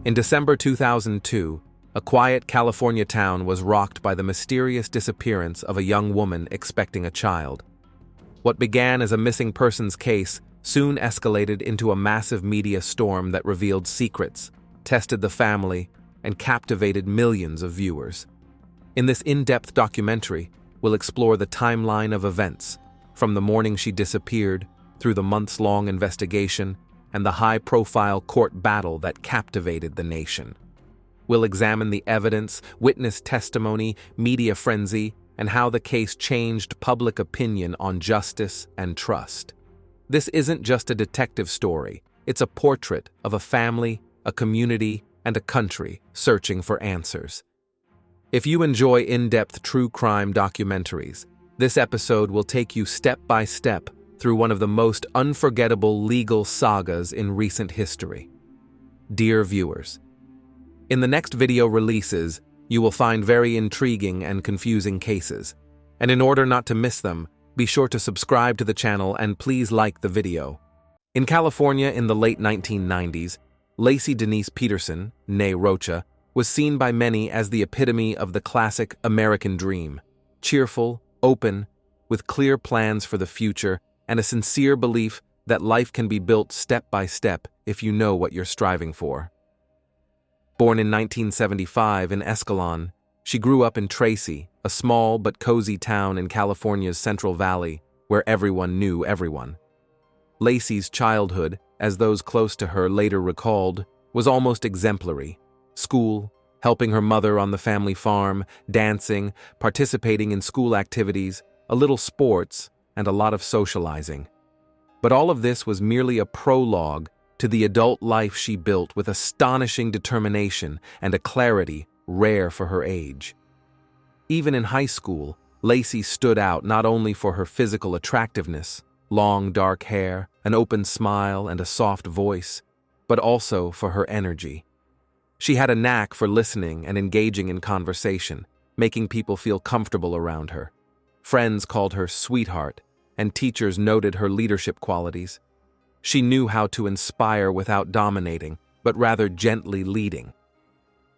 In December 2002, a quiet California town was rocked by the mysterious disappearance of a young woman expecting a child. What began as a missing persons case soon escalated into a massive media storm that revealed secrets, tested the family, and captivated millions of viewers. In this in-depth documentary, we'll explore the timeline of events, from the morning she disappeared, through the months-long investigation, and the high-profile court battle that captivated the nation. We'll examine the evidence, witness testimony, media frenzy, and how the case changed public opinion on justice and trust. This isn't just a detective story, it's a portrait of a family, a community, and a country searching for answers. If you enjoy in-depth true crime documentaries, this episode will take you step by step through one of the most unforgettable legal sagas in recent history. Dear viewers, in the next video releases, you will find very intriguing and confusing cases, and in order not to miss them, be sure to subscribe to the channel and please like the video. In California in the late 1990s, Laci Denise Peterson, née Rocha, was seen by many as the epitome of the classic American dream, cheerful, open, with clear plans for the future and a sincere belief that life can be built step by step if you know what you're striving for. Born in 1975 in Escalon, she grew up in Tracy, a small but cozy town in California's Central Valley where everyone knew everyone. Laci's childhood, as those close to her later recalled, was almost exemplary. School, helping her mother on the family farm, dancing, participating in school activities, a little sports, and a lot of socializing. But all of this was merely a prologue to the adult life she built with astonishing determination and a clarity rare for her age. Even in high school, Laci stood out not only for her physical attractiveness, long dark hair, an open smile, and a soft voice, but also for her energy. She had a knack for listening and engaging in conversation, making people feel comfortable around her. Friends called her sweetheart, and teachers noted her leadership qualities. She knew how to inspire without dominating, but rather gently leading.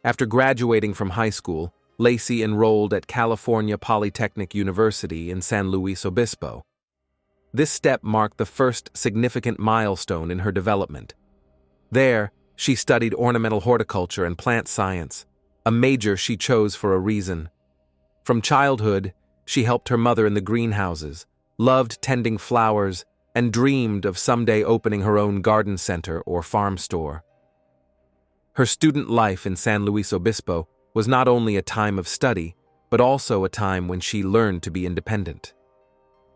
After graduating from high school, Laci enrolled at California Polytechnic University in San Luis Obispo. This step marked the first significant milestone in her development. There, she studied ornamental horticulture and plant science, a major she chose for a reason. From childhood, she helped her mother in the greenhouses, loved tending flowers, and dreamed of someday opening her own garden center or farm store. Her student life in San Luis Obispo was not only a time of study, but also a time when she learned to be independent.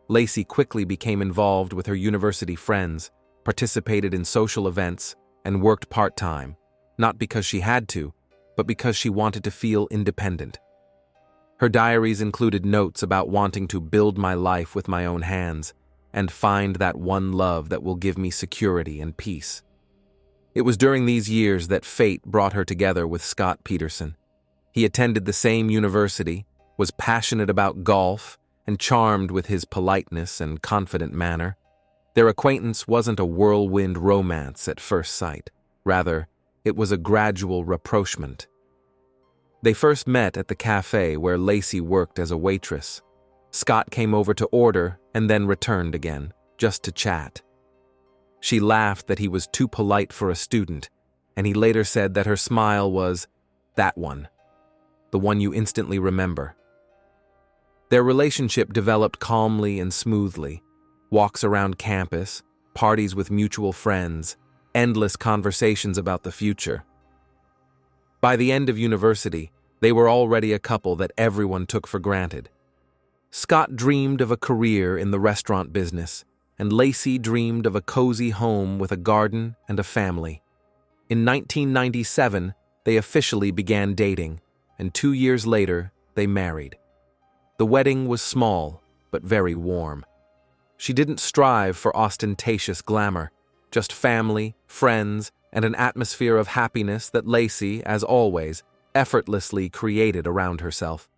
Laci quickly became involved with her university friends, participated in social events, and worked part-time, not because she had to, but because she wanted to feel independent. Her diaries included notes about wanting to build my life with my own hands and find that one love that will give me security and peace. It was during these years that fate brought her together with Scott Peterson. He attended the same university, was passionate about golf, and charmed with his politeness and confident manner. Their acquaintance wasn't a whirlwind romance at first sight. Rather, it was a gradual rapprochement. They first met at the cafe where Laci worked as a waitress. Scott came over to order and then returned again, just to chat. She laughed that he was too polite for a student, and he later said that her smile was that one, the one you instantly remember. Their relationship developed calmly and smoothly. Walks around campus, parties with mutual friends, endless conversations about the future. By the end of university, they were already a couple that everyone took for granted. Scott dreamed of a career in the restaurant business, and Laci dreamed of a cozy home with a garden and a family. In 1997, they officially began dating, and 2 years later, they married. The wedding was small, but very warm. She didn't strive for ostentatious glamour, just family, friends, and an atmosphere of happiness that Laci, as always, effortlessly created around herself.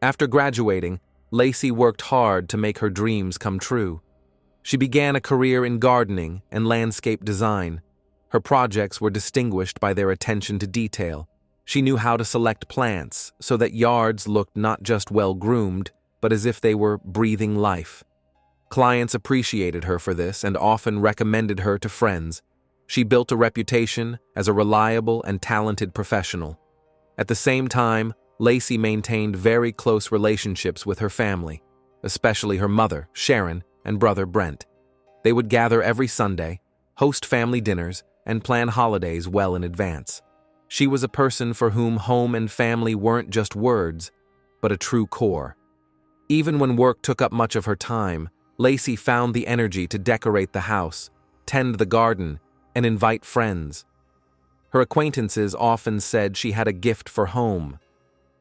After graduating, Laci worked hard to make her dreams come true. She began a career in gardening and landscape design, Her projects were distinguished by their attention to detail. She knew how to select plants so that yards looked not just well-groomed, but as if they were breathing life. Clients appreciated her for this and often recommended her to friends. She built a reputation as a reliable and talented professional. At the same time, Lacey maintained very close relationships with her family, especially her mother, Sharon, and brother, Brent. They would gather every Sunday, host family dinners, and plan holidays well in advance. She was a person for whom home and family weren't just words, but a true core. Even when work took up much of her time, Lacey found the energy to decorate the house, tend the garden, and invite friends. Her acquaintances often said she had a gift for home.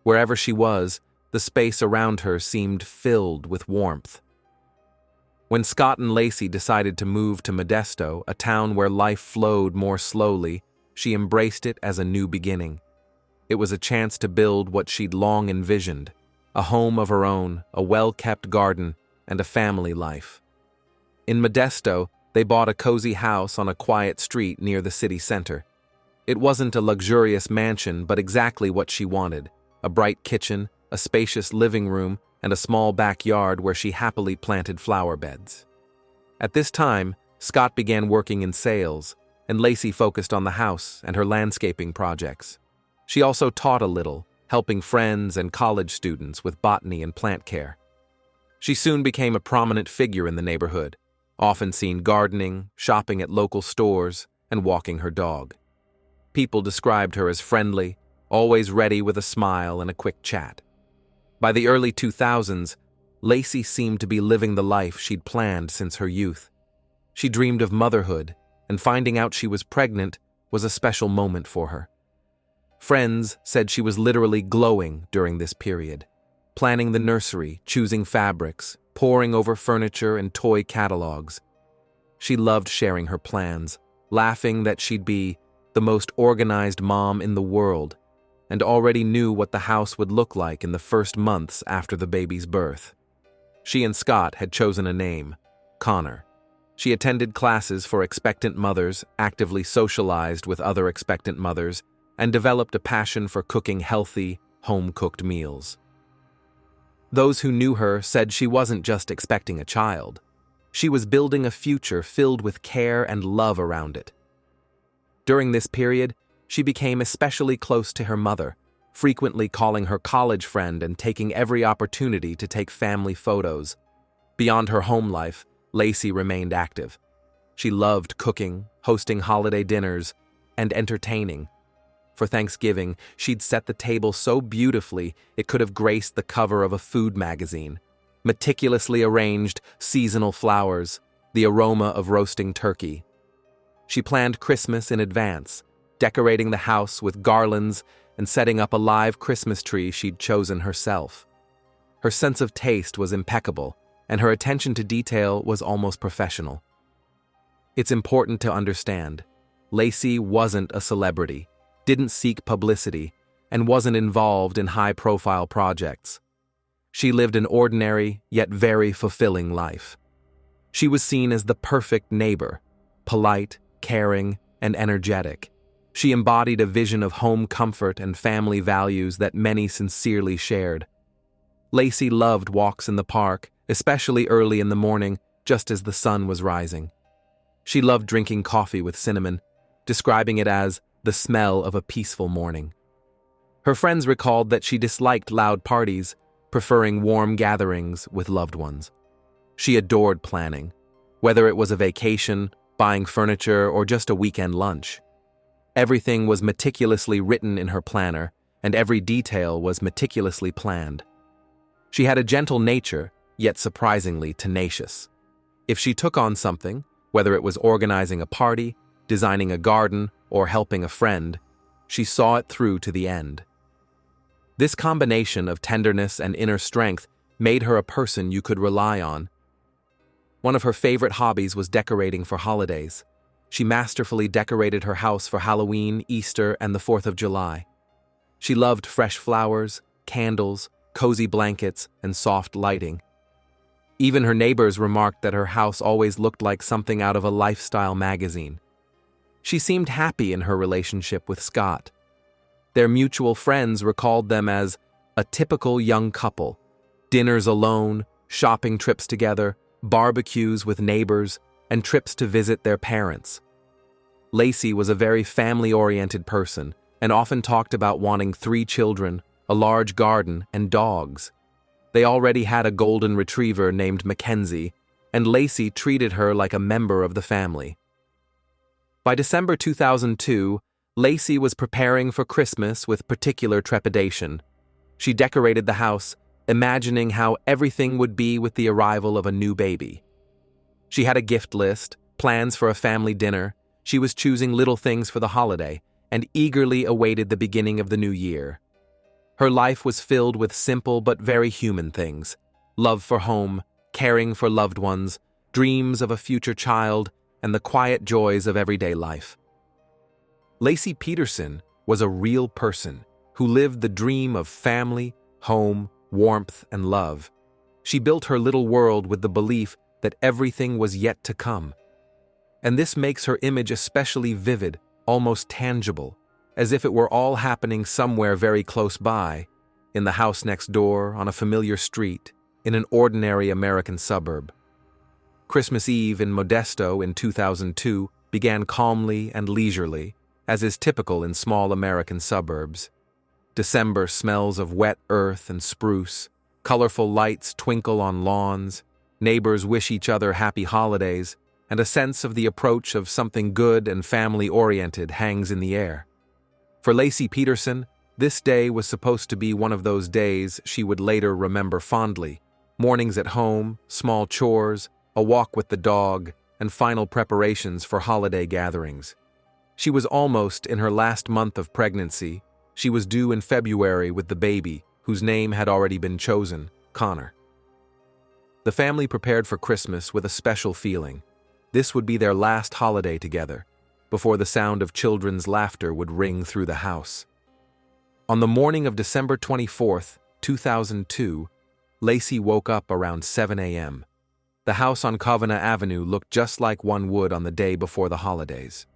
Wherever she was, the space around her seemed filled with warmth. When Scott and Lacey decided to move to Modesto, a town where life flowed more slowly, she embraced it as a new beginning. It was a chance to build what she'd long envisioned, a home of her own, a well-kept garden, and a family life. In Modesto, they bought a cozy house on a quiet street near the city center. It wasn't a luxurious mansion, but exactly what she wanted: a bright kitchen, a spacious living room, and a small backyard where she happily planted flower beds. At this time, Scott began working in sales, and Lacey focused on the house and her landscaping projects. She also taught a little, helping friends and college students with botany and plant care. She soon became a prominent figure in the neighborhood, often seen gardening, shopping at local stores, and walking her dog. People described her as friendly, always ready with a smile and a quick chat. By the early 2000s, Lacey seemed to be living the life she'd planned since her youth. She dreamed of motherhood, and finding out she was pregnant was a special moment for her. Friends said she was literally glowing during this period, planning the nursery, choosing fabrics, poring over furniture and toy catalogs. She loved sharing her plans, laughing that she'd be the most organized mom in the world, and already knew what the house would look like in the first months after the baby's birth. She and Scott had chosen a name, Connor. She attended classes for expectant mothers, actively socialized with other expectant mothers, and developed a passion for cooking healthy, home-cooked meals. Those who knew her said she wasn't just expecting a child. She was building a future filled with care and love around it. During this period, she became especially close to her mother, frequently calling her college friend and taking every opportunity to take family photos. Beyond her home life, Lacey remained active. She loved cooking, hosting holiday dinners, and entertaining. For Thanksgiving, she'd set the table so beautifully it could have graced the cover of a food magazine. Meticulously arranged seasonal flowers, the aroma of roasting turkey. She planned Christmas in advance, decorating the house with garlands and setting up a live Christmas tree she'd chosen herself. Her sense of taste was impeccable, and her attention to detail was almost professional. It's important to understand, Lacey wasn't a celebrity, didn't seek publicity, and wasn't involved in high-profile projects. She lived an ordinary, yet very fulfilling life. She was seen as the perfect neighbor, polite, caring, and energetic. She embodied a vision of home comfort and family values that many sincerely shared. Lacey loved walks in the park, especially early in the morning, just as the sun was rising. She loved drinking coffee with cinnamon, describing it as the smell of a peaceful morning. Her friends recalled that she disliked loud parties, preferring warm gatherings with loved ones. She adored planning, whether it was a vacation, buying furniture, or just a weekend lunch. Everything was meticulously written in her planner, and every detail was meticulously planned. She had a gentle nature, yet surprisingly tenacious. If she took on something, whether it was organizing a party, designing a garden, or helping a friend, she saw it through to the end. This combination of tenderness and inner strength made her a person you could rely on. One of her favorite hobbies was decorating for holidays. She masterfully decorated her house for Halloween, Easter, and the 4th of July. She loved fresh flowers, candles, cozy blankets, and soft lighting. Even her neighbors remarked that her house always looked like something out of a lifestyle magazine. She seemed happy in her relationship with Scott. Their mutual friends recalled them as a typical young couple. Dinners alone, shopping trips together, barbecues with neighbors, and trips to visit their parents. Lacey was a very family-oriented person and often talked about wanting 3 children, a large garden, and dogs. They already had a golden retriever named Mackenzie, and Lacey treated her like a member of the family. By December 2002, Lacey was preparing for Christmas with particular trepidation. She decorated the house, imagining how everything would be with the arrival of a new baby. She had a gift list, plans for a family dinner. She was choosing little things for the holiday and eagerly awaited the beginning of the new year. Her life was filled with simple but very human things: love for home, caring for loved ones, dreams of a future child, and the quiet joys of everyday life. Lacey Peterson was a real person who lived the dream of family, home, warmth, and love. She built her little world with the belief that everything was yet to come. And this makes her image especially vivid, almost tangible, as if it were all happening somewhere very close by, in the house next door, on a familiar street, in an ordinary American suburb. Christmas Eve in Modesto in 2002 began calmly and leisurely, as is typical in small American suburbs. December smells of wet earth and spruce, colorful lights twinkle on lawns, neighbors wish each other happy holidays, and a sense of the approach of something good and family-oriented hangs in the air. For Lacey Peterson, this day was supposed to be one of those days she would later remember fondly: mornings at home, small chores, a walk with the dog, and final preparations for holiday gatherings. She was almost in her last month of pregnancy. She was due in February with the baby, whose name had already been chosen, Connor. The family prepared for Christmas with a special feeling. This would be their last holiday together, before the sound of children's laughter would ring through the house. On the morning of December 24th, 2002, Lacey woke up around 7 a.m. The house on Covina Avenue looked just like one would on the day before the holidays.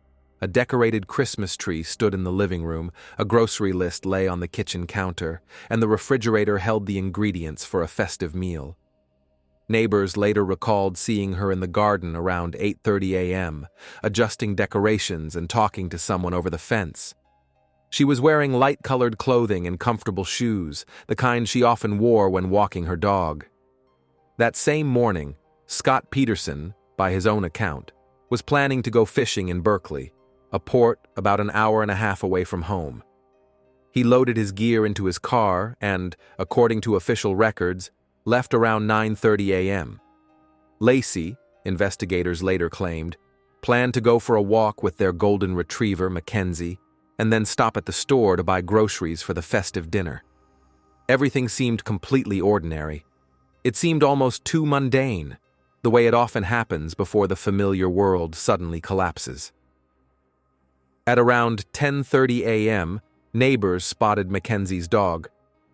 A decorated Christmas tree stood in the living room, a grocery list lay on the kitchen counter, and the refrigerator held the ingredients for a festive meal. Neighbors later recalled seeing her in the garden around 8:30 a.m., adjusting decorations and talking to someone over the fence. She was wearing light-colored clothing and comfortable shoes, the kind she often wore when walking her dog. That same morning, Scott Peterson, by his own account, was planning to go fishing in Berkeley, a port about an hour and a half away from home. He loaded his gear into his car and, according to official records, left around 9:30 a.m. Lacey, investigators later claimed, planned to go for a walk with their golden retriever, Mackenzie, and then stop at the store to buy groceries for the festive dinner. Everything seemed completely ordinary. It seemed almost too mundane, the way it often happens before the familiar world suddenly collapses. At around 10:30 a.m., neighbors spotted Mackenzie's dog.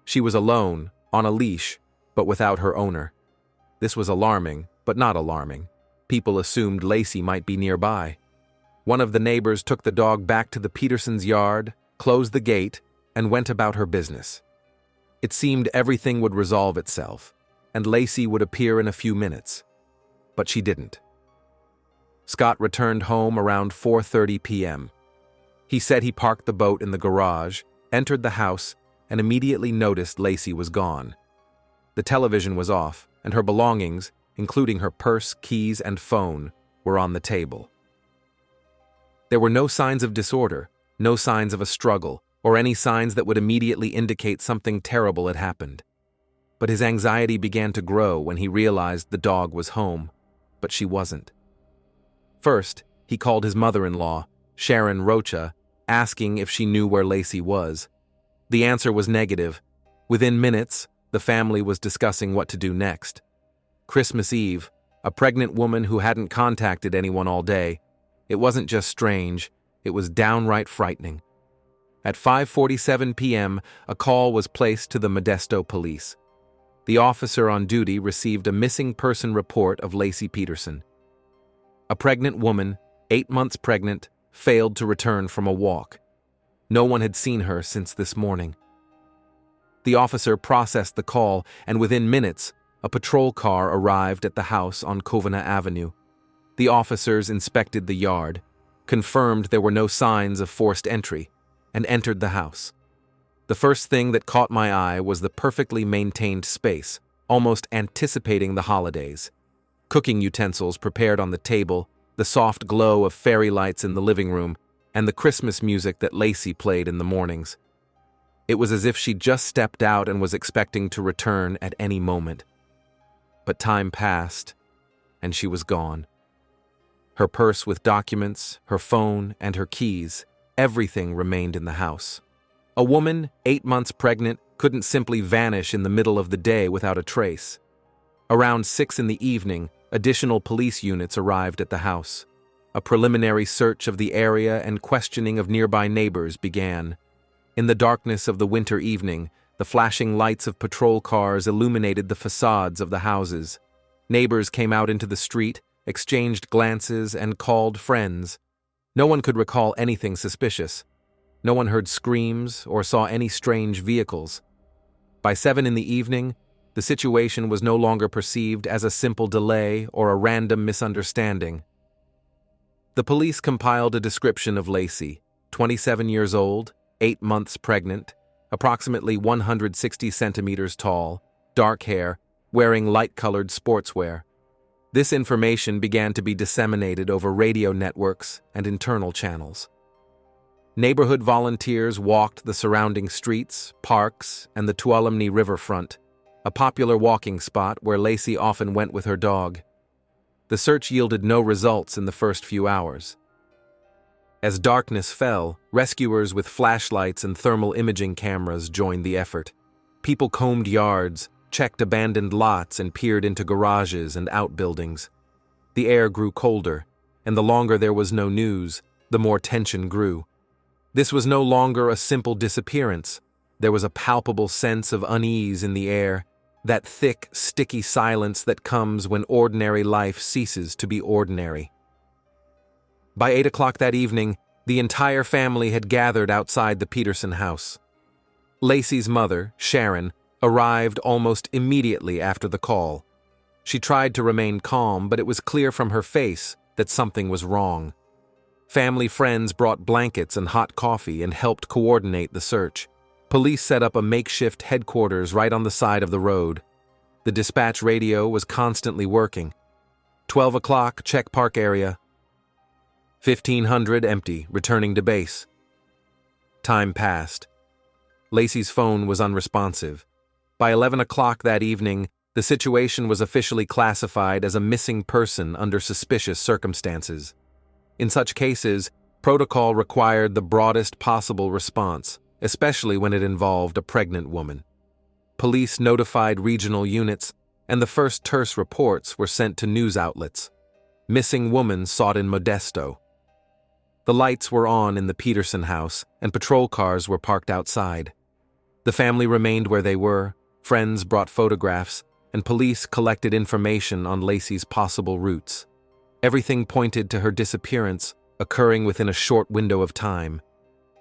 She was alone, on a leash, but without her owner. This was alarming, but not alarming. People assumed Lacey might be nearby. One of the neighbors took the dog back to the Petersons' yard, closed the gate, and went about her business. It seemed everything would resolve itself, and Lacey would appear in a few minutes. But she didn't. Scott returned home around 4:30 p.m. He said he parked the boat in the garage, entered the house, and immediately noticed Lacey was gone. The television was off, and her belongings, including her purse, keys, and phone, were on the table. There were no signs of disorder, no signs of a struggle, or any signs that would immediately indicate something terrible had happened. But his anxiety began to grow when he realized the dog was home, but she wasn't. First, he called his mother-in-law, Sharon Rocha, asking if she knew where Lacey was. The answer was negative. Within minutes, the family was discussing what to do next. Christmas Eve, a pregnant woman who hadn't contacted anyone all day. It wasn't just strange, it was downright frightening. At 5:47 p.m., a call was placed to the Modesto police. The officer on duty received a missing person report of Lacey Peterson. A pregnant woman, 8 months pregnant, failed to return from a walk. No one had seen her since this morning. The officer processed the call, and within minutes, a patrol car arrived at the house on Covina Avenue. The officers inspected the yard, confirmed there were no signs of forced entry, and entered the house. The first thing that caught my eye was the perfectly maintained space, almost anticipating the holidays. Cooking utensils prepared on the table, the soft glow of fairy lights in the living room, and the Christmas music that Lacey played in the mornings. It was as if she'd just stepped out and was expecting to return at any moment. But time passed, and she was gone. Her purse with documents, her phone, and her keys, everything remained in the house. A woman, 8 months pregnant, couldn't simply vanish in the middle of the day without a trace. Around 6 in the evening, additional police units arrived at the house. A preliminary search of the area and questioning of nearby neighbors began. In the darkness of the winter evening, the flashing lights of patrol cars illuminated the facades of the houses. Neighbors came out into the street, exchanged glances, and called friends. No one could recall anything suspicious. No one heard screams or saw any strange vehicles. By 7 in the evening, the situation was no longer perceived as a simple delay or a random misunderstanding. The police compiled a description of Lacey, 27 years old, 8 months pregnant, approximately 160 centimeters tall, dark hair, wearing light-colored sportswear. This information began to be disseminated over radio networks and internal channels. Neighborhood volunteers walked the surrounding streets, parks, and the Tuolumne riverfront, a popular walking spot where Lacey often went with her dog. The search yielded no results in the first few hours. As darkness fell, rescuers with flashlights and thermal imaging cameras joined the effort. People combed yards, checked abandoned lots, and peered into garages and outbuildings. The air grew colder, and the longer there was no news, the more tension grew. This was no longer a simple disappearance. There was a palpable sense of unease in the air, that thick, sticky silence that comes when ordinary life ceases to be ordinary. By 8 o'clock that evening, the entire family had gathered outside the Peterson house. Lacey's mother, Sharon, arrived almost immediately after the call. She tried to remain calm, but it was clear from her face that something was wrong. Family friends brought blankets and hot coffee and helped coordinate the search. Police set up a makeshift headquarters right on the side of the road. The dispatch radio was constantly working. 12 o'clock, check park area. 1500 empty, returning to base. Time passed. Lacey's phone was unresponsive. By 11 o'clock that evening, the situation was officially classified as a missing person under suspicious circumstances. In such cases, protocol required the broadest possible response, especially when it involved a pregnant woman. Police notified regional units, and the first terse reports were sent to news outlets. Missing woman sought in Modesto. The lights were on in the Peterson house, and patrol cars were parked outside. The family remained where they were, friends brought photographs, and police collected information on Lacey's possible routes. Everything pointed to her disappearance occurring within a short window of time,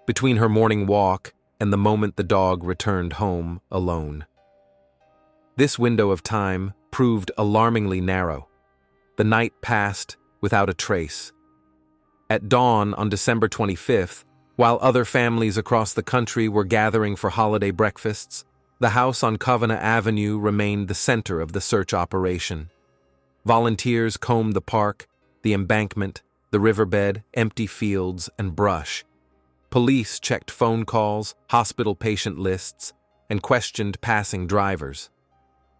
between her morning walk and the moment the dog returned home alone. This window of time proved alarmingly narrow. The night passed without a trace. At dawn on December 25th, while other families across the country were gathering for holiday breakfasts, the house on Covina Avenue remained the center of the search operation. Volunteers combed the park, the embankment, the riverbed, empty fields, and brush. Police checked phone calls, hospital patient lists, and questioned passing drivers.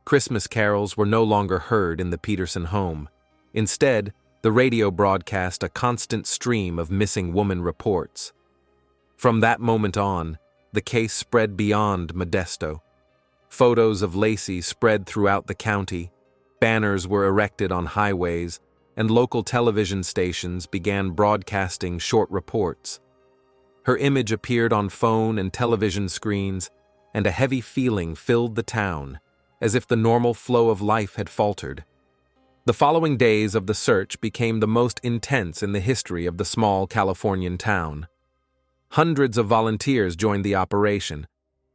Christmas carols were no longer heard in the Peterson home. Instead, the radio broadcast a constant stream of missing woman reports. From that moment on, the case spread beyond Modesto. Photos of Lacey spread throughout the county, banners were erected on highways, and local television stations began broadcasting short reports. Her image appeared on phone and television screens, and a heavy feeling filled the town, as if the normal flow of life had faltered. The following days of the search became the most intense in the history of the small Californian town. Hundreds of volunteers joined the operation.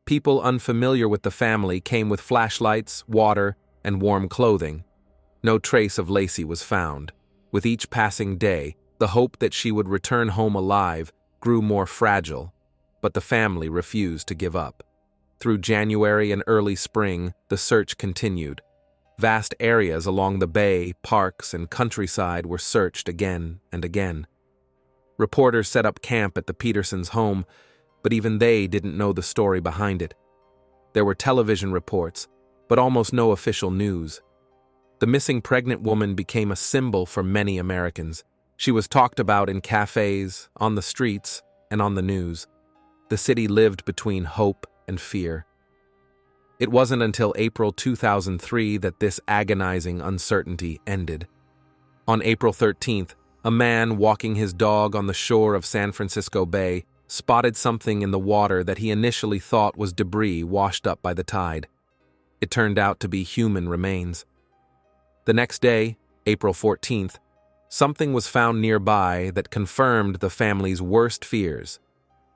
People unfamiliar with the family came with flashlights, water, and warm clothing. No trace of Lacey was found. With each passing day, the hope that she would return home alive grew more fragile, but the family refused to give up. Through January and early spring, the search continued. Vast areas along the bay, parks, and countryside were searched again and again. Reporters set up camp at the Petersons' home, but even they didn't know the story behind it. There were television reports, but almost no official news. The missing pregnant woman became a symbol for many Americans. She was talked about in cafes, on the streets, and on the news. The city lived between hope and fear. It wasn't until April 2003 that this agonizing uncertainty ended. On April 13th, a man walking his dog on the shore of San Francisco Bay spotted something in the water that he initially thought was debris washed up by the tide. It turned out to be human remains. The next day, April 14th, something was found nearby that confirmed the family's worst fears: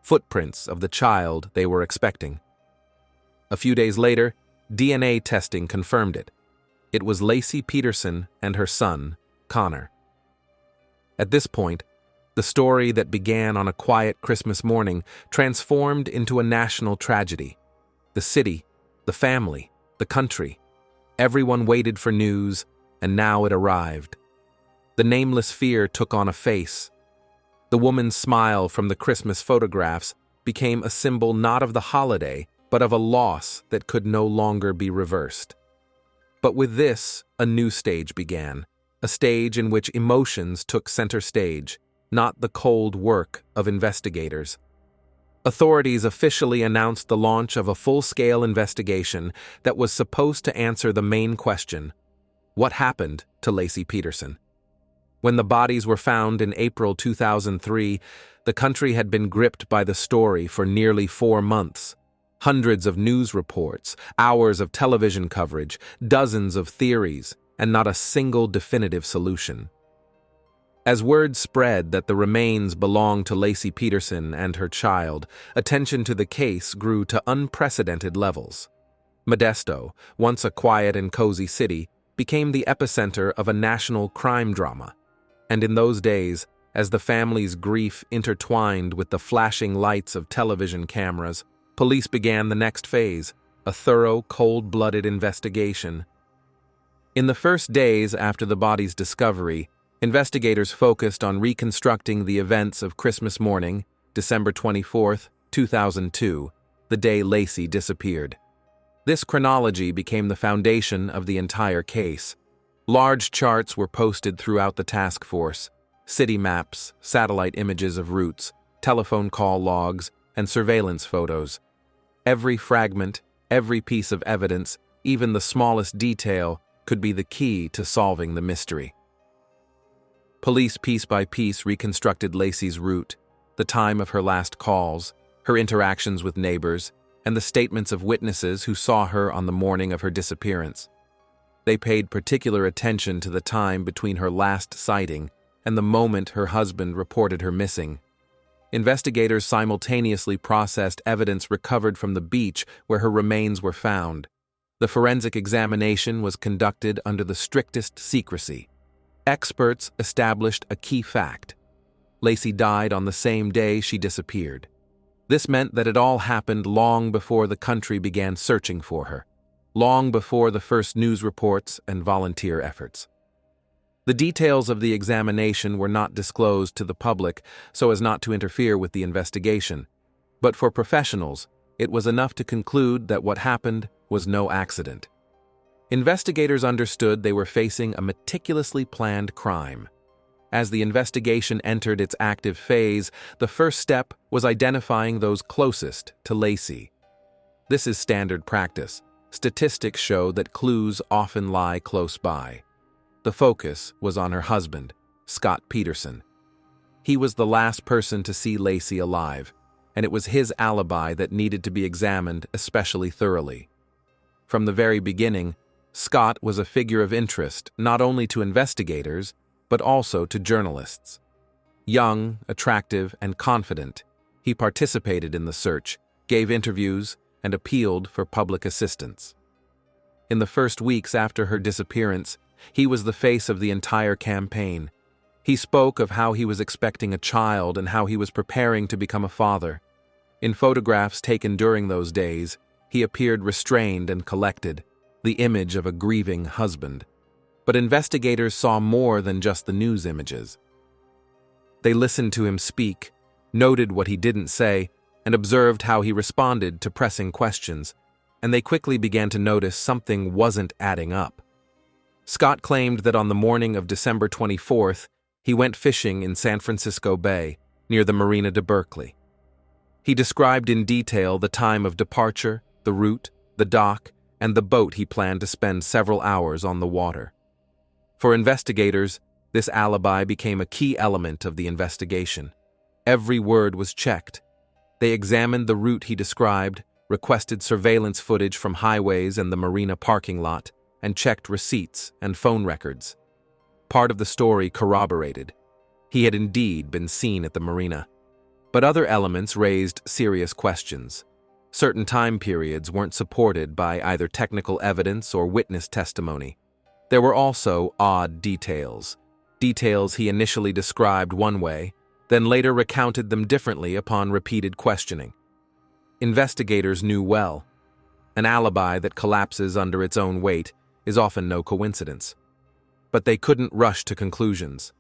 footprints of the child they were expecting. A few days later, DNA testing confirmed it. It was Lacey Peterson and her son, Connor. At this point, the story that began on a quiet Christmas morning transformed into a national tragedy. The city, the family, the country. Everyone waited for news, and now it arrived. The nameless fear took on a face. The woman's smile from the Christmas photographs became a symbol not of the holiday, but of a loss that could no longer be reversed. But with this, a new stage began, a stage in which emotions took center stage, not the cold work of investigators. Authorities officially announced the launch of a full-scale investigation that was supposed to answer the main question: what happened to Lacey Peterson? When the bodies were found in April 2003, the country had been gripped by the story for nearly 4 months. Hundreds of news reports, hours of television coverage, dozens of theories, and not a single definitive solution. As word spread that the remains belonged to Lacey Peterson and her child, attention to the case grew to unprecedented levels. Modesto, once a quiet and cozy city, became the epicenter of a national crime drama. And in those days, as the family's grief intertwined with the flashing lights of television cameras, police began the next phase, a thorough, cold-blooded investigation. In the first days after the body's discovery, investigators focused on reconstructing the events of Christmas morning, December 24, 2002, the day Lacey disappeared. This chronology became the foundation of the entire case. Large charts were posted throughout the task force: city maps, satellite images of routes, telephone call logs, and surveillance photos. Every fragment, every piece of evidence, even the smallest detail, could be the key to solving the mystery. Police piece by piece reconstructed Lacey's route, the time of her last calls, her interactions with neighbors, and the statements of witnesses who saw her on the morning of her disappearance. They paid particular attention to the time between her last sighting and the moment her husband reported her missing. Investigators simultaneously processed evidence recovered from the beach where her remains were found. The forensic examination was conducted under the strictest secrecy. Experts established a key fact: Lacey died on the same day she disappeared. This meant that it all happened long before the country began searching for her, long before the first news reports and volunteer efforts. The details of the examination were not disclosed to the public so as not to interfere with the investigation, but for professionals, it was enough to conclude that what happened was no accident. Investigators understood they were facing a meticulously planned crime. As the investigation entered its active phase, the first step was identifying those closest to Lacey. This is standard practice. Statistics show that clues often lie close by. The focus was on her husband, Scott Peterson. He was the last person to see Lacey alive, and it was his alibi that needed to be examined especially thoroughly. From the very beginning, Scott was a figure of interest not only to investigators, but also to journalists. Young, attractive, and confident, he participated in the search, gave interviews, and appealed for public assistance. In the first weeks after her disappearance, he was the face of the entire campaign. He spoke of how he was expecting a child and how he was preparing to become a father. In photographs taken during those days, he appeared restrained and collected, the image of a grieving husband. But investigators saw more than just the news images. They listened to him speak, noted what he didn't say, and observed how he responded to pressing questions, and they quickly began to notice something wasn't adding up. Scott claimed that on the morning of December 24th, he went fishing in San Francisco Bay, near the Marina de Berkeley. He described in detail the time of departure, the route, the dock, and the boat he planned to spend several hours on the water. For investigators, this alibi became a key element of the investigation. Every word was checked. They examined the route he described, requested surveillance footage from highways and the marina parking lot, and checked receipts and phone records. Part of the story corroborated. He had indeed been seen at the marina. But other elements raised serious questions. Certain time periods weren't supported by either technical evidence or witness testimony. There were also odd details. Details he initially described one way, then later recounted them differently upon repeated questioning. Investigators knew well. An alibi that collapses under its own weight is often no coincidence. But they couldn't rush to conclusions.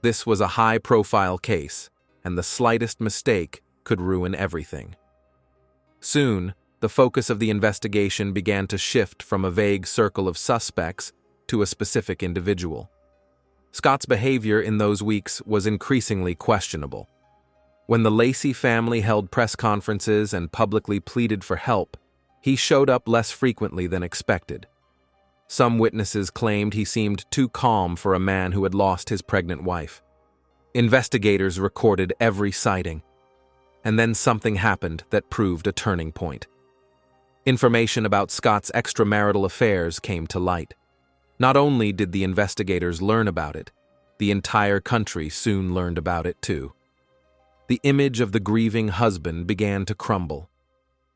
This was a high-profile case, and the slightest mistake could ruin everything. Soon, the focus of the investigation began to shift from a vague circle of suspects to a specific individual. Scott's behavior in those weeks was increasingly questionable. When the Lacey family held press conferences and publicly pleaded for help, he showed up less frequently than expected. Some witnesses claimed he seemed too calm for a man who had lost his pregnant wife. Investigators recorded every sighting. And then something happened that proved a turning point. Information about Scott's extramarital affairs came to light. Not only did the investigators learn about it, the entire country soon learned about it too. The image of the grieving husband began to crumble.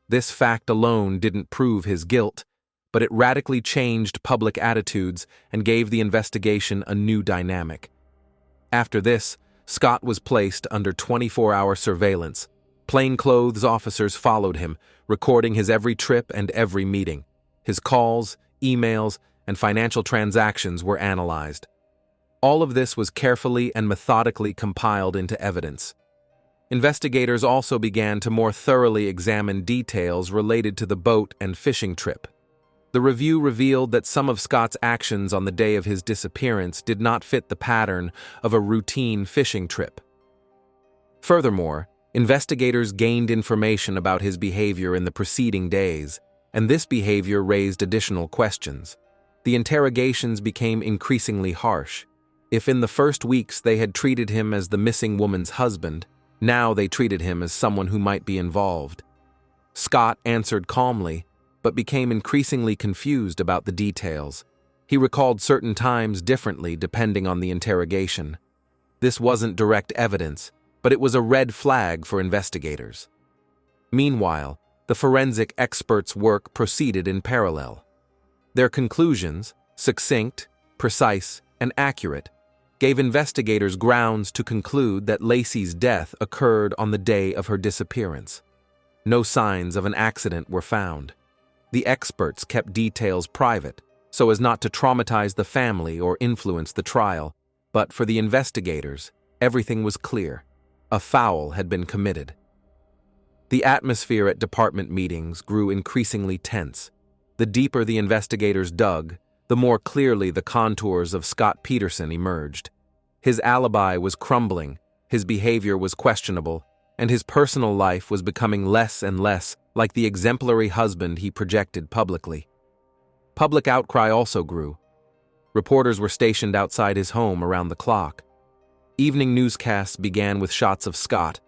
This fact alone didn't prove his guilt, but it radically changed public attitudes and gave the investigation a new dynamic. After this, Scott was placed under 24-hour surveillance. Plainclothes officers followed him, recording his every trip and every meeting. His calls, emails, and financial transactions were analyzed. All of this was carefully and methodically compiled into evidence. Investigators also began to more thoroughly examine details related to the boat and fishing trip. The review revealed that some of Scott's actions on the day of his disappearance did not fit the pattern of a routine fishing trip. Furthermore, investigators gained information about his behavior in the preceding days, and this behavior raised additional questions. The interrogations became increasingly harsh. If in the first weeks they had treated him as the missing woman's husband, now they treated him as someone who might be involved. Scott answered calmly, but became increasingly confused about the details. He recalled certain times differently depending on the interrogation. This wasn't direct evidence, but it was a red flag for investigators. Meanwhile, the forensic experts' work proceeded in parallel. Their conclusions, succinct, precise, and accurate, gave investigators grounds to conclude that Lacey's death occurred on the day of her disappearance. No signs of an accident were found. The experts kept details private, so as not to traumatize the family or influence the trial, but for the investigators, everything was clear. A foul had been committed. The atmosphere at department meetings grew increasingly tense. The deeper the investigators dug, the more clearly the contours of Scott Peterson emerged. His alibi was crumbling, his behavior was questionable, and his personal life was becoming less and less like the exemplary husband he projected publicly. Public outcry also grew. Reporters were stationed outside his home around the clock. Evening newscasts began with shots of Scott,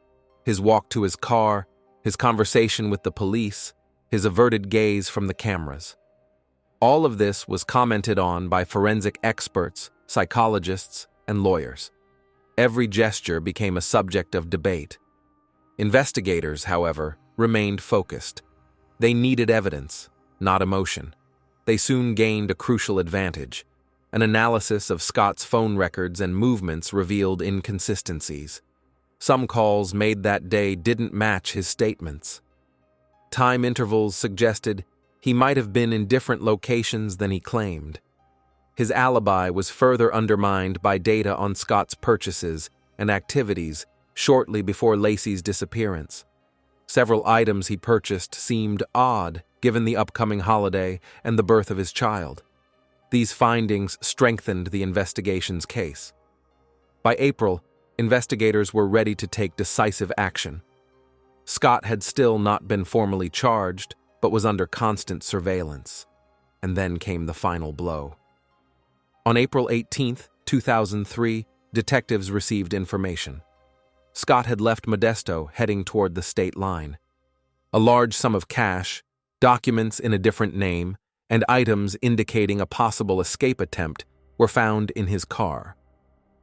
his walk to his car, his conversation with the police, his averted gaze from the cameras. All of this was commented on by forensic experts, psychologists, and lawyers. Every gesture became a subject of debate. Investigators, however, remained focused. They needed evidence, not emotion. They soon gained a crucial advantage. An analysis of Scott's phone records and movements revealed inconsistencies. Some calls made that day didn't match his statements. Time intervals suggested he might have been in different locations than he claimed. His alibi was further undermined by data on Scott's purchases and activities shortly before Lacey's disappearance. Several items he purchased seemed odd given the upcoming holiday and the birth of his child. These findings strengthened the investigation's case. By April, investigators were ready to take decisive action. Scott had still not been formally charged, but was under constant surveillance. And then came the final blow. On April 18, 2003, detectives received information. Scott had left Modesto heading toward the state line. A large sum of cash, documents in a different name, and items indicating a possible escape attempt were found in his car.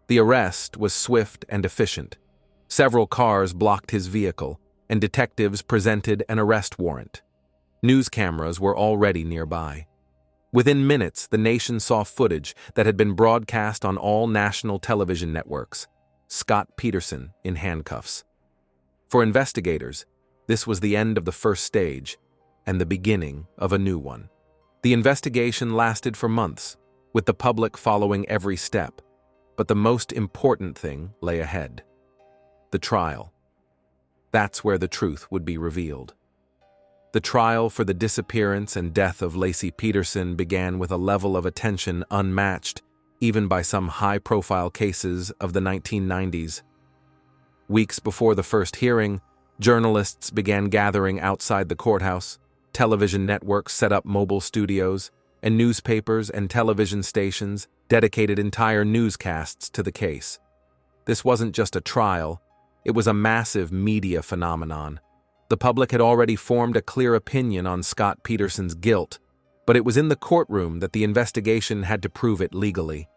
The arrest was swift and efficient. Several cars blocked his vehicle, and detectives presented an arrest warrant. News cameras were already nearby. Within minutes, the nation saw footage that had been broadcast on all national television networks. Scott Peterson in handcuffs. For investigators, this was the end of the first stage and the beginning of a new one. The investigation lasted for months, with the public following every step, but the most important thing lay ahead. The trial. That's where the truth would be revealed. The trial for the disappearance and death of Lacey Peterson began with a level of attention unmatched even by some high-profile cases of the 1990s. Weeks before the first hearing, journalists began gathering outside the courthouse, television networks set up mobile studios, and newspapers and television stations dedicated entire newscasts to the case. This wasn't just a trial, it was a massive media phenomenon. The public had already formed a clear opinion on Scott Peterson's guilt, but it was in the courtroom that the investigation had to prove it legally.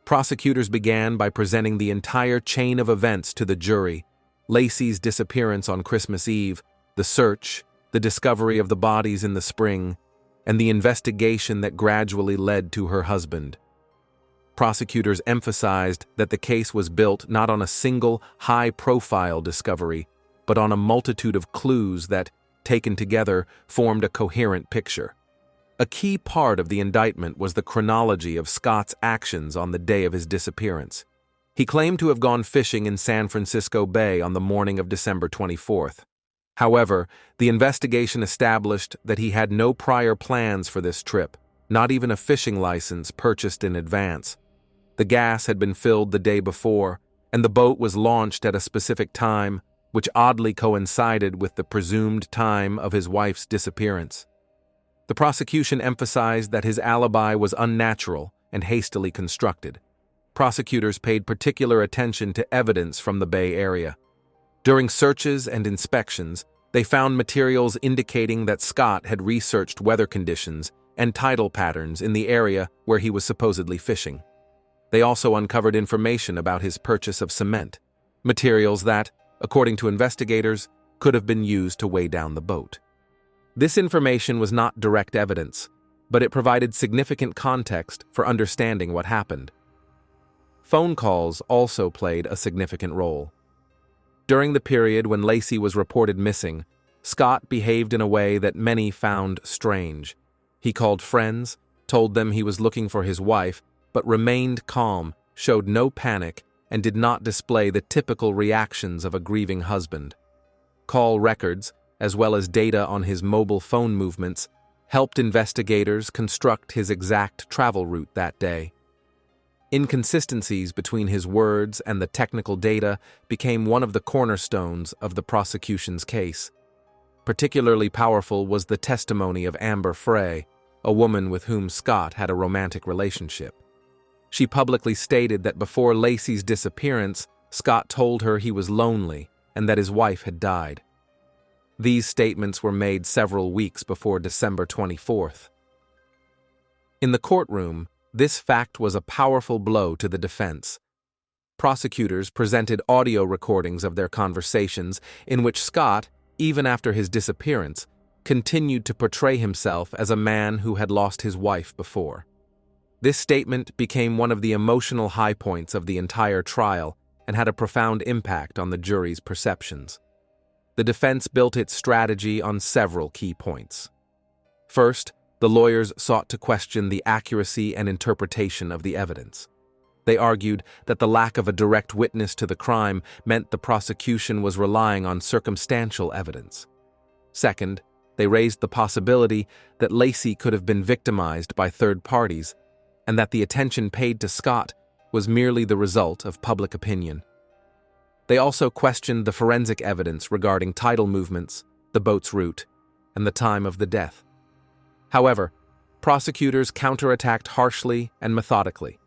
Prosecutors began by presenting the entire chain of events to the jury: Lacey's disappearance on Christmas Eve, the search, the discovery of the bodies in the spring, and the investigation that gradually led to her husband. Prosecutors emphasized that the case was built not on a single high-profile discovery, but on a multitude of clues that, taken together, formed a coherent picture. A key part of the indictment was the chronology of Scott's actions on the day of his disappearance. He claimed to have gone fishing in San Francisco Bay on the morning of December 24th. However, the investigation established that he had no prior plans for this trip, not even a fishing license purchased in advance. The gas had been filled the day before, and the boat was launched at a specific time, which oddly coincided with the presumed time of his wife's disappearance. The prosecution emphasized that his alibi was unnatural and hastily constructed. Prosecutors paid particular attention to evidence from the Bay Area. During searches and inspections, they found materials indicating that Scott had researched weather conditions and tidal patterns in the area where he was supposedly fishing. They also uncovered information about his purchase of cement, materials that, according to investigators, could have been used to weigh down the boat. This information was not direct evidence, but it provided significant context for understanding what happened. Phone calls also played a significant role. During the period when Lacey was reported missing, Scott behaved in a way that many found strange. He called friends, told them he was looking for his wife, but remained calm, showed no panic, and did not display the typical reactions of a grieving husband. Call records, as well as data on his mobile phone movements, helped investigators construct his exact travel route that day. Inconsistencies between his words and the technical data became one of the cornerstones of the prosecution's case. Particularly powerful was the testimony of Amber Frey, a woman with whom Scott had a romantic relationship. She publicly stated that before Lacey's disappearance, Scott told her he was lonely and that his wife had died. These statements were made several weeks before December 24th. In the courtroom, this fact was a powerful blow to the defense. Prosecutors presented audio recordings of their conversations in which Scott, even after his disappearance, continued to portray himself as a man who had lost his wife before. This statement became one of the emotional high points of the entire trial and had a profound impact on the jury's perceptions. The defense built its strategy on several key points. First, the lawyers sought to question the accuracy and interpretation of the evidence. They argued that the lack of a direct witness to the crime meant the prosecution was relying on circumstantial evidence. Second, they raised the possibility that Lacey could have been victimized by third parties, and that the attention paid to Scott was merely the result of public opinion. They also questioned the forensic evidence regarding tidal movements, the boat's route, and the time of the death. However, prosecutors counterattacked harshly and methodically.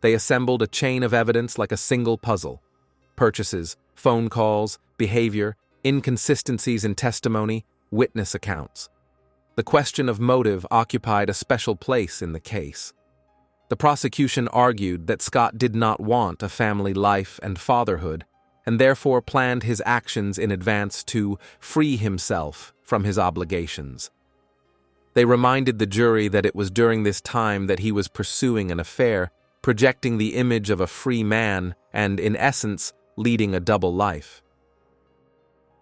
They assembled a chain of evidence like a single puzzle: purchases, phone calls, behavior, inconsistencies in testimony, witness accounts. The question of motive occupied a special place in the case. The prosecution argued that Scott did not want a family life and fatherhood, and therefore planned his actions in advance to free himself from his obligations. They reminded the jury that it was during this time that he was pursuing an affair, projecting the image of a free man and, in essence, leading a double life.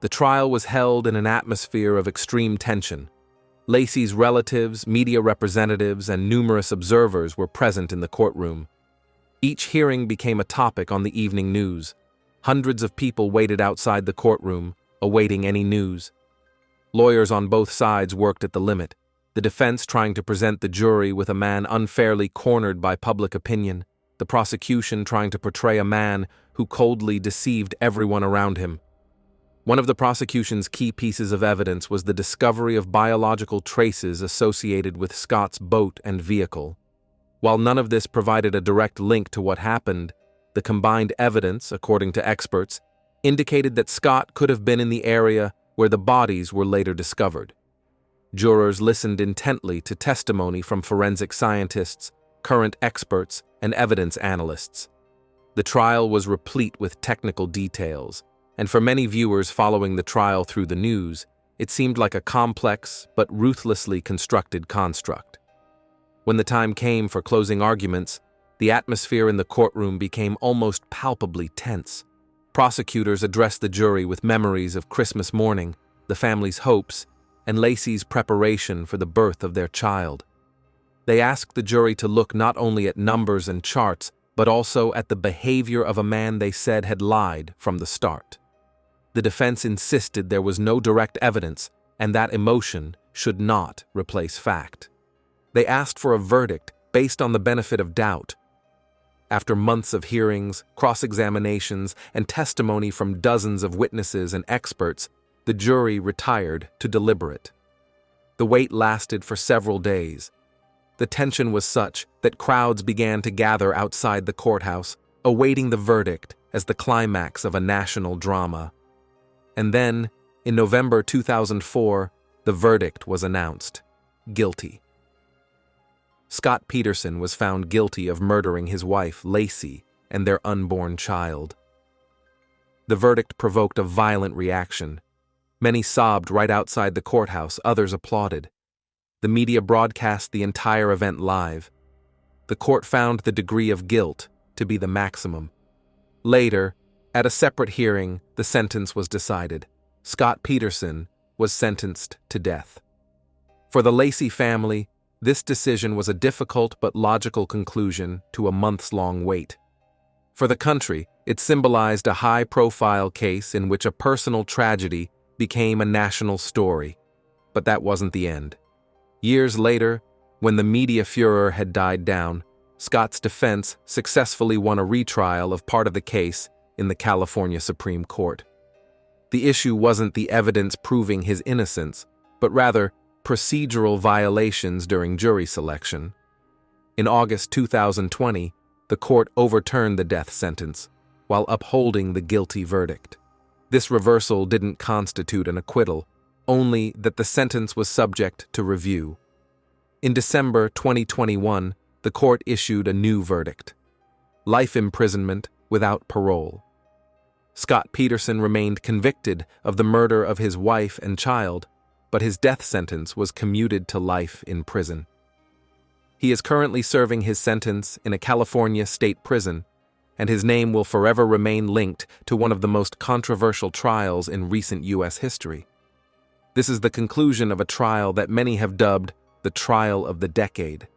The trial was held in an atmosphere of extreme tension. Lacey's relatives, media representatives, and numerous observers were present in the courtroom. Each hearing became a topic on the evening news. Hundreds of people waited outside the courtroom, awaiting any news. Lawyers on both sides worked at the limit, the defense trying to present the jury with a man unfairly cornered by public opinion, the prosecution trying to portray a man who coldly deceived everyone around him. One of the prosecution's key pieces of evidence was the discovery of biological traces associated with Scott's boat and vehicle. While none of this provided a direct link to what happened, the combined evidence, according to experts, indicated that Scott could have been in the area where the bodies were later discovered. Jurors listened intently to testimony from forensic scientists, current experts, and evidence analysts. The trial was replete with technical details, and for many viewers following the trial through the news, it seemed like a complex but ruthlessly constructed construct. When the time came for closing arguments, the atmosphere in the courtroom became almost palpably tense. Prosecutors addressed the jury with memories of Christmas morning, the family's hopes, and Lacey's preparation for the birth of their child. They asked the jury to look not only at numbers and charts, but also at the behavior of a man they said had lied from the start. The defense insisted there was no direct evidence and that emotion should not replace fact. They asked for a verdict based on the benefit of doubt. After months of hearings, cross-examinations, and testimony from dozens of witnesses and experts, the jury retired to deliberate. The wait lasted for several days. The tension was such that crowds began to gather outside the courthouse, awaiting the verdict as the climax of a national drama. And then, in November 2004, the verdict was announced: guilty. Scott Peterson was found guilty of murdering his wife, Lacey, and their unborn child. The verdict provoked a violent reaction. Many sobbed right outside the courthouse, others applauded. The media broadcast the entire event live. The court found the degree of guilt to be the maximum. Later, at a separate hearing, the sentence was decided. Scott Peterson was sentenced to death. For the Lacey family, this decision was a difficult but logical conclusion to a months-long wait. For the country, it symbolized a high-profile case in which a personal tragedy became a national story. But that wasn't the end. Years later, when the media furor had died down, Scott's defense successfully won a retrial of part of the case in the California Supreme Court. The issue wasn't the evidence proving his innocence, but rather procedural violations during jury selection. In August 2020, the court overturned the death sentence, while upholding the guilty verdict. This reversal didn't constitute an acquittal, only that the sentence was subject to review. In December 2021, the court issued a new verdict: life imprisonment without parole. Scott Peterson remained convicted of the murder of his wife and child, but his death sentence was commuted to life in prison. He is currently serving his sentence in a California state prison, and his name will forever remain linked to one of the most controversial trials in recent U.S. history. This is the conclusion of a trial that many have dubbed the trial of the decade.